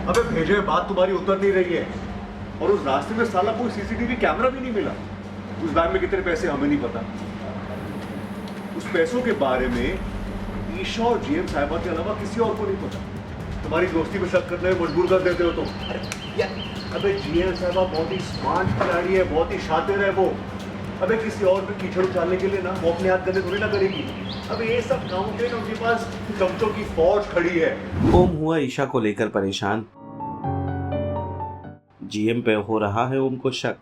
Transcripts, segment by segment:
अबे भेजे बात तुम्हारी उतर नहीं रही है। और उस रास्ते में साला कोई सीसीटीवी कैमरा भी नहीं मिला। उस बैग में कितने पैसे हमें नहीं पता। उस पैसों के बारे में ईशा और जीएम साहिबा के अलावा किसी और को नहीं पता। तुम्हारी दोस्ती पे शक करने में मजबूर कर देते हो तुम। अबे जीएम साहिबा बहुत ही स्मार्ट खिलाड़ी है, बहुत ही शातिर है वो। अबे किसी और पे कीचड़ उछालने के लिए ना वो अपने हाथ गंदे थोड़ी ना करेगी। अबे ये सब काम के उनके पास चमचों की फौज खड़ी है। ओम हुआ ईशा को लेकर परेशान। जीएम पे हो रहा है ओम को शक।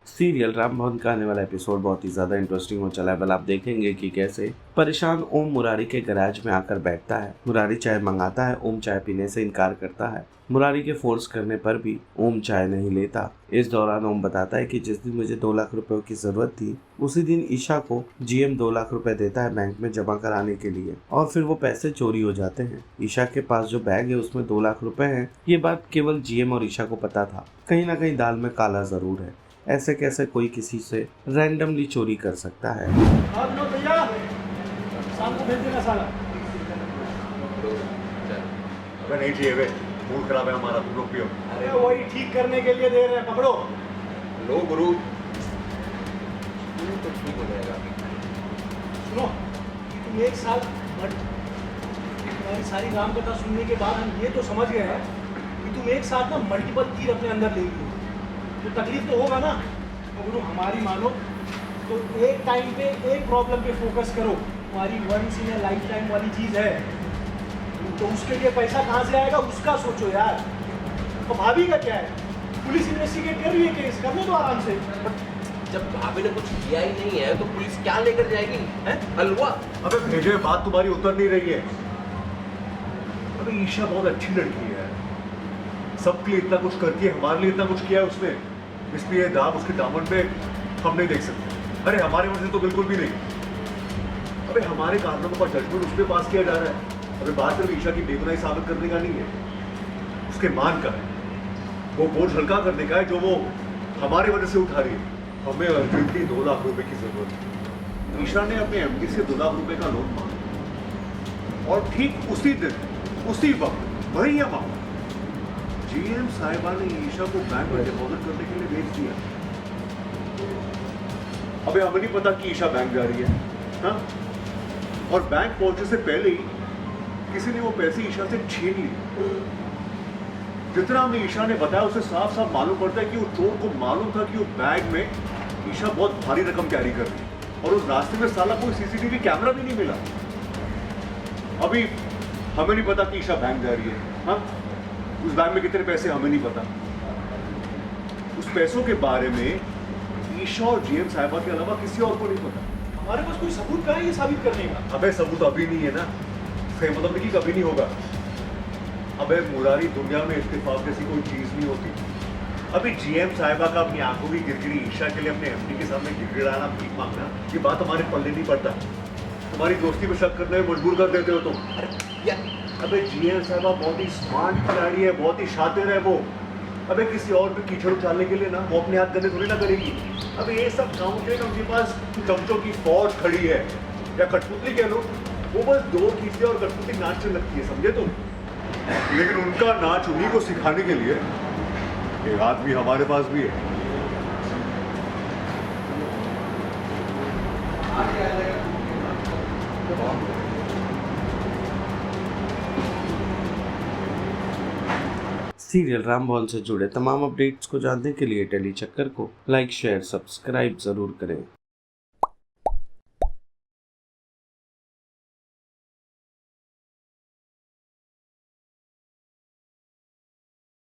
सीरियल राम भवन का आने वाला एपिसोड बहुत ही ज्यादा इंटरेस्टिंग हो चला है। बल आप देखेंगे कि कैसे परेशान ओम मुरारी के गैराज में आकर बैठता है। मुरारी चाय मंगाता है, ओम चाय पीने से इनकार करता है। मुरारी के फोर्स करने पर भी ओम चाय नहीं लेता। इस दौरान ओम बताता है कि जिस दिन मुझे 2 लाख रुपए की जरूरत थी उसी दिन ईशा को जीएम 2 लाख रुपए देता है बैंक में जमा कराने के लिए, और फिर वो पैसे चोरी हो जाते हैं। ईशा के पास जो बैग है उसमें 2 लाख रुपए हैं। ये बात केवल जीएम और ईशा को पता था। कहीं ना कहीं दाल में काला जरूर है। ऐसे कैसे कोई किसी से रैंडमली चोरी कर सकता है। भैया शाम को भेज देना साला। नहीं चाहिए वे, मूड खराब है हमारा, तुम लोग पियो। अरे वही ठीक करने के लिए दे रहे हैं, पकड़ो। लो गुरु। तो ठीक हो जाएगा। सुनो, तुम एक साल तुम्हारी सारी राम कथा सुनने के बाद हम ये तो समझ गए हैं कि तुम एक साथ ना मल्टीपल तीर अपने अंदर ले ली। तो तकलीफ तो होगा ना। तो गुरु हमारी मानो तो एक टाइम पे एक प्रॉब्लम पे फोकस करो। तुम्हारी once in a life time वाली चीज़ है, तो उसके लिए पैसा कहाँ से आएगा उसका सोचो यार। तो भाभी का क्या है, पुलिस इन्वेस्टिगेट कर रही है केस, करने दो आराम से। जब भाभी ने कुछ किया ही नहीं है तो पुलिस क्या लेकर जाएगी? हैं? हलवा? अबे भेजे बात तुम्हारी उतर नहीं रही है। अबे ईशा बहुत अच्छी लड़की है, सबके लिए इतना कुछ करती है, हमारे लिए इतना कुछ किया है उसने, इसलिए दाग उसके दामन पे हम नहीं देख सकते। अरे हमारे वजह से तो बिल्कुल भी नहीं। अबे हमारे कारणों का जजमेंट उस पर पास किया जा रहा है। अबे बात सिर्फ ईशा की बेगुनाही साबित करने का नहीं है, उसके मान का है। वो बोझ हल्का करने का है जो वो हमारे वजह से उठा रही है। हमें अर्जेंटली 2 लाख रुपए की जरूरत है। ईशा ने अपने एमडी से 2 लाख रुपए का लोन मांगा और ठीक उसी दिन उसी वक्त वही अमाउंट जीएम साहिबा ने ईशा को बैंक में डिपॉजिट करने के लिए भेज दिया। अबे हमें नहीं पता कि ईशा बैंक जा रही है, हाँ? और बैंक पहुंचने से पहले ही किसी ने वो पैसे ईशा से छीन लिए। जितना हमने ईशा ने बताया उसे साफ साफ मालूम पड़ता है कि वो चोर को मालूम था कि वो बैग में ईशा बहुत भारी रकम कैरी कर रही है, और उस रास्ते में साला कोई सीसीटीवी कैमरा भी नहीं मिला। अभी हमें नहीं पता कि ईशा बैंक जा रही है, हाँ? उस बैग में कितने पैसे हमें नहीं पता। उस पैसों के बारे में ईशा और जीएम साहिबा के अलावा किसी और को नहीं पता। हमारे पास कोई सबूत कहाँ है ये साबित करने का? अबे सबूत अभी नहीं है ना, सही मतलब नहीं कि कभी नहीं होगा। अबे मुरारी, दुनिया में इत्तेफाक जैसी कोई चीज नहीं होती। अभी जीएम साहिबा का अपनी आंखों की गिरगिरी ईशा के लिए अपने एमडी के सामने गिड़गिड़ाना, भीख मांगना, ये बात हमारे पल्ले नहीं पड़ता। तुम्हारी दोस्ती पे शक करने में मजबूर कर देते हो तुम। अबे जीएम साहिबा बहुत ही स्मार्ट खिलाड़ी है, बहुत ही शातिर है वो। अबे किसी और पे कीचड़ उछालने के लिए ना वो अपने हाथ गंदे थोड़ी ना करेगी। अबे ये सब काम के उनके पास चमचों की फौज खड़ी है, या कठपुतली कह लो। वो बस दो खींचते और कठपुतली नाचने लगती है, समझे तुम? लेकिन उनका नाच उन्हीं को सिखाने के लिए एक आदमी हमारे पास भी है। सीरियल राम भवन से जुड़े तमाम अपडेट्स को जानने के लिए टेली चक्कर को लाइक, शेयर, सब्सक्राइब जरूर करें।